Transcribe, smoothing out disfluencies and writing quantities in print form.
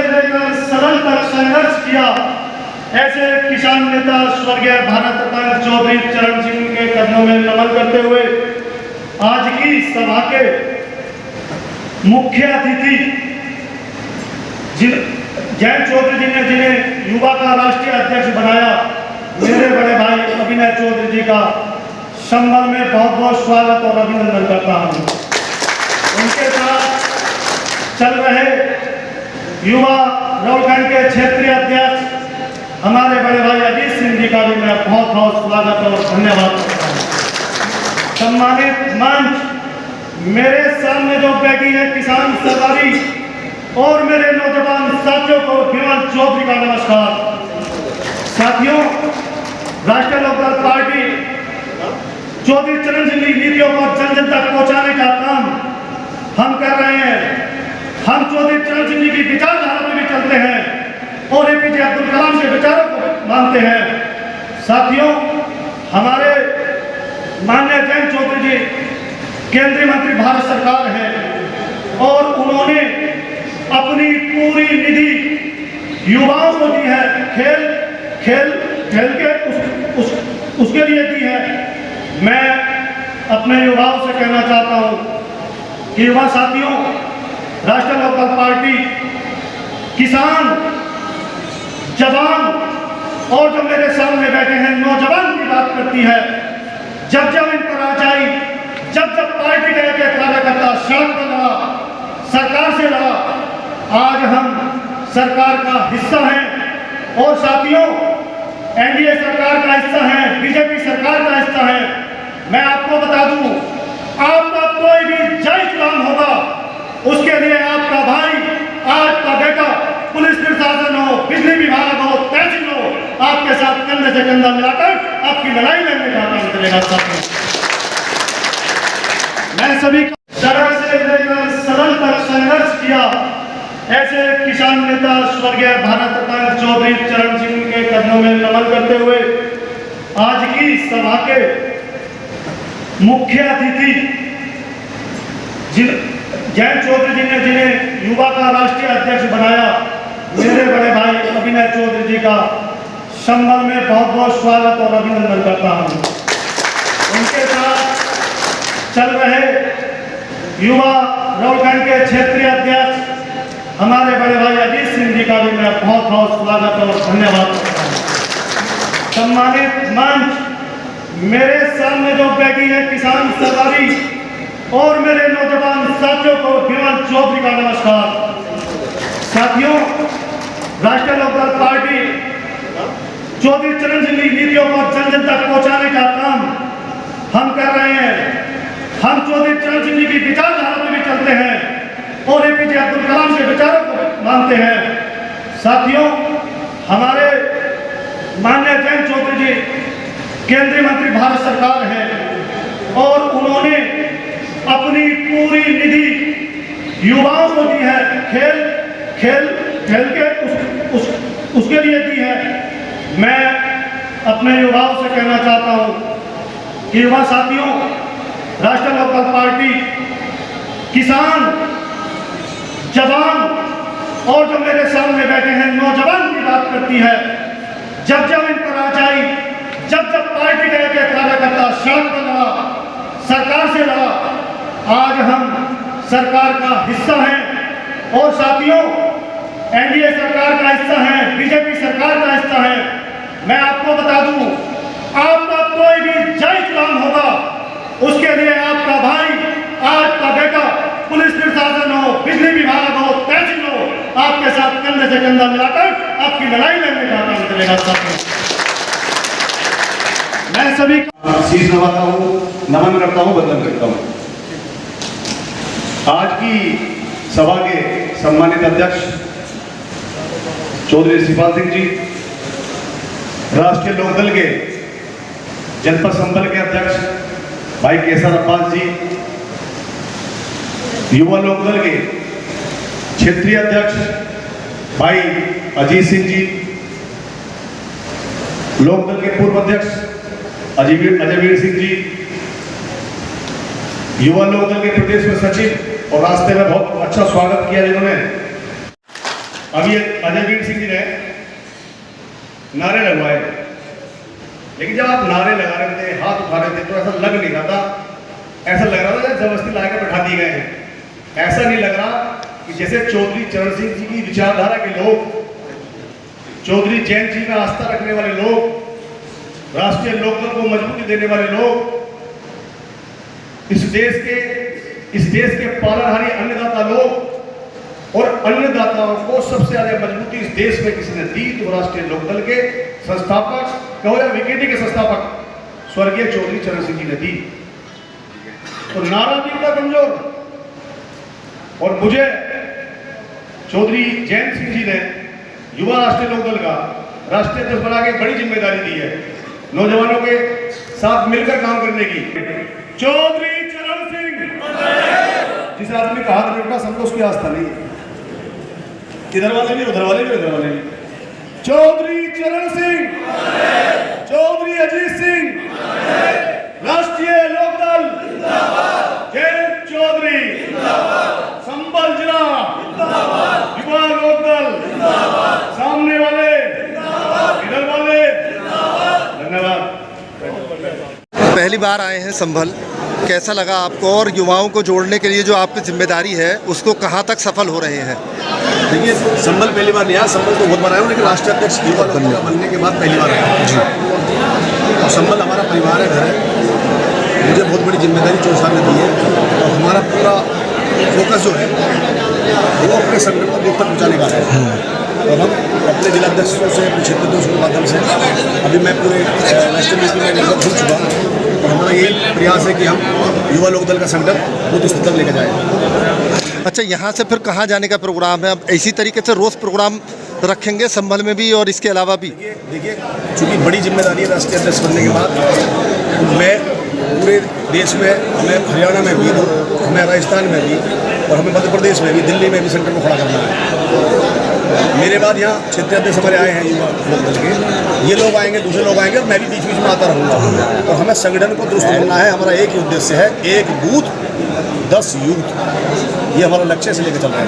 लेकर सदन तक संघर्ष किया, ऐसे किसान नेता स्वर्गीय भारत रत्न चौधरी चरण सिंह के कदमों में नमन करते हुए आज की सभा के मुख्य अतिथि जयंत चौधरी जी ने, जिन्हें युवा का राष्ट्रीय अध्यक्ष बनाया, मेरे बड़े भाई अभिनय चौधरी जी का संबल में बहुत बहुत स्वागत और अभिनंदन करता हूं। उनके साथ चल रहे युवा रोलखंड के क्षेत्रीय अध्यक्ष हमारे बड़े भाई अजीत सिंह जी का भी मैं बहुत बहुत स्वागत और धन्यवाद करता हूँ। सम्मानित मंच, मेरे सामने जो बैठी है किसान सरदारी और मेरे नौजवान साथियों को विमल चौधरी का नमस्कार। साथियों, राष्ट्रीय लोकदल पार्टी चौधरी चरण सिंह की नीतियों को जन जन तक पहुंचाने का काम हम कर रहे हैं। हम चौधरी चरण सिंह जी की विचारधारा में भी चलते हैं और एपीजे अब्दुल कलाम के विचारों को मानते हैं। साथियों, हमारे माननीय जयंत चौधरी जी केंद्रीय मंत्री भारत सरकार हैं और उन्होंने अपनी पूरी निधि युवाओं को दी है, खेल के उसके लिए दी है। मैं अपने युवाओं से कहना चाहता हूं कि युवा साथियों, राष्ट्रीय लोकदल पार्टी किसान, जवान और जो मेरे सामने बैठे हैं नौजवान की बात करती है। जब जब इन पर आ जाई, जब जब पार्टी का एक कार्यकर्ता सड़क पर लड़ा, सरकार से लड़ा, आज हम सरकार का हिस्सा हैं और साथियों एनडीए सरकार का हिस्सा है, बीजेपी सरकार का हिस्सा है। मैं आपको बता दूं, आपका कोई भी जय काम होगा, उसके लिए आपका भाई, आपका बेटा, पुलिस प्रशासन हो, बिजली विभाग हो, तहसील हो, आपके साथ कंधे से कंधा मिलाकर आपकी लड़ाई लड़ने का काम करेगा। साथियों, मैं सभी सड़क से लेकर सदन तक संघर्ष किया, ऐसे किसान नेता स्वर्गीय भारत रत्न चौधरी चरण सिंह के कदमों में नमन करते हुए आज की सभा के मुख्य अतिथि जयंत चौधरी जी ने, जिन्हें युवा का राष्ट्रीय अध्यक्ष बनाया, मेरे बड़े भाई अभिनय चौधरी जी का संबल में बहुत बहुत स्वागत और अभिनंदन करता हूं। उनके साथ चल रहे युवा रोलखंड के क्षेत्रीय अध्यक्ष हमारे बड़े भाई अजीत सिंह जी का भी मैं बहुत बहुत स्वागत और धन्यवाद करता हूँ। सम्मानित मंच, मेरे सामने जो बैठी है किसान सरदारी और मेरे नौजवान साथियों को विमल चौधरी का नमस्कार। साथियों, राष्ट्रीय लोकदल पार्टी चौधरी चरण सिंह की नीतियों को जन जन तक पहुंचाने का काम हम कर रहे हैं। हम चौधरी चरण सिंह जी की विचारधारा में भी चलते हैं और एपीजे अब्दुल कलाम के विचारों को मानते हैं। साथियों, हमारे माननीय जयंत चौधरी जी केंद्रीय मंत्री भारत सरकार हैं और उन्होंने अपनी पूरी निधि युवाओं को दी है, खेल के उसके लिए दी है। मैं अपने युवाओं से कहना चाहता हूं कि युवा साथियों, राष्ट्रीय लोकदल पार्टी किसान, जवान और जो मेरे सामने बैठे हैं नौजवान की बात करती है। जब जब इन पर आ जाई, जब जब पार्टी का एक कार्यकर्ता सड़क पर लड़ा, सरकार से लड़ा, आज हम सरकार का हिस्सा हैं और साथियों एनडीए सरकार का हिस्सा है, बीजेपी सरकार का हिस्सा है। मैं आपको बता दूं, आपका कोई भी जय काम होगा, उसके लिए आपका भाई, आपका बेटा, पुलिस प्रशासन हो, बिजली विभाग हो, तहसील हो, आपके साथ कंधे से कंधा मिलाकर आपकी लड़ाई लड़ने का काम करेगा। साथियों, मैं सभी शीश नवाता हूँ, नमन करता हूँ, वंदन करता हूँ। आज की सभा के सम्मानित अध्यक्ष चौधरी शिवपाल सिंह जी, राष्ट्रीय लोकदल के जनपद संबल के अध्यक्ष भाई केसर अब्बास जी, युवा लोकदल के क्षेत्रीय अध्यक्ष भाई अजीत सिंह जी, लोकदल के पूर्व अध्यक्ष अजयवीर सिंह जी, युवा लोकदल के प्रदेश में सचिव और रास्ते में बहुत अच्छा स्वागत किया जिन्होंने। अभी अजयवीर सिंह जी ने नारे लगवाए, लेकिन जब आप नारे लगा रहे थे, हाथ उठा रहे थे, तो ऐसा लग नहीं रहा था, ऐसा लग रहा था जबरदस्ती ला के बैठा दिए गए हैं। ऐसा नहीं लग रहा कि जैसे चौधरी चरण सिंह जी की विचारधारा के लोग, चौधरी जैन जी में आस्था रखने वाले लोग, राष्ट्रीय लोकतंत्र को मजबूती देने वाले लोग, इस देश के पालनहारी अन्नदाता लोग, और अन्नदाताओं को सबसे ज्यादा मजबूती इस देश में किसी ने दी तो राष्ट्रीय लोकदल के संस्थापक कहो या विकेटी के संस्थापक स्वर्गीय चौधरी चरण सिंह जी ने दी। तो नारा भी था कमजोर, और मुझे चौधरी जैन सिंह जी ने युवा राष्ट्रीय लोकदल का राष्ट्रीय अध्यक्ष बना के बड़ी जिम्मेदारी दी है, नौजवानों के साथ मिलकर काम करने की। चौधरी चरण सिंह, जिस आदमी का हाथ बेटा सबको उसकी आस्था नहीं है, इधर वाले भी उधर वाले भी उधर वाले भी। चौधरी चरण सिंह, चौधरी अजीत सिंह, राष्ट्रीय लोकदल जैन चौधरी, संबल जिला युवा लोकदल, सामने वाले इधर वाले, धन्यवाद। पहली बार आए हैं संभल, कैसा लगा आपको, और युवाओं को जोड़ने के लिए जो आपकी जिम्मेदारी है उसको कहाँ तक सफल हो रहे हैं? देखिए, संभल पहली बार नहीं आया, संभल तो बहुत बार आया हूँ, लेकिन राष्ट्रीय अध्यक्ष युवा लोकदल का बनने के बाद पहली बार आया जी। और संभल हमारा परिवार है, घर है, मुझे बहुत बड़ी जिम्मेदारी 4 साल में दी है, और हमारा पूरा फोकस जो है वो अपने संगठन को दूर तक पहुँचाने का है। और हम अपने जिलाध्यक्षों से, अपने क्षेत्र के माध्यम से, अभी मैं पूरे नेशनल मीटिंग में लगभग घूम चुका हूँ, और हमारा यही प्रयास है कि हम युवा लोकदल का संगठन बहुत स्थिति तक लेकर जाएँ। अच्छा, यहाँ से फिर कहाँ जाने का प्रोग्राम है? अब इसी तरीके से रोज़ प्रोग्राम रखेंगे संभल में भी और इसके अलावा भी? देखिए, चूँकि बड़ी जिम्मेदारी है राष्ट्रीय अध्यक्ष बनने के बाद, मैं पूरे देश में, हमें हरियाणा में भी, हमें राजस्थान में भी, और हमें मध्य प्रदेश में भी, दिल्ली में भी सेंटर को खड़ा करना है। मेरे बाद यहाँ क्षेत्रीय अध्यक्ष हमारे आए हैं युवा लोकदल के, ये लोग आएंगे, दूसरे लोग आएंगे, और मैं भी बीच बीच में आता रहूँगा, और हमें संगठन को दुरुस्त करना है। हमारा एक ही उद्देश्य है, 1 बूथ 10 यूथ, ये हमारा लक्ष्य से लेकर चल रहा है।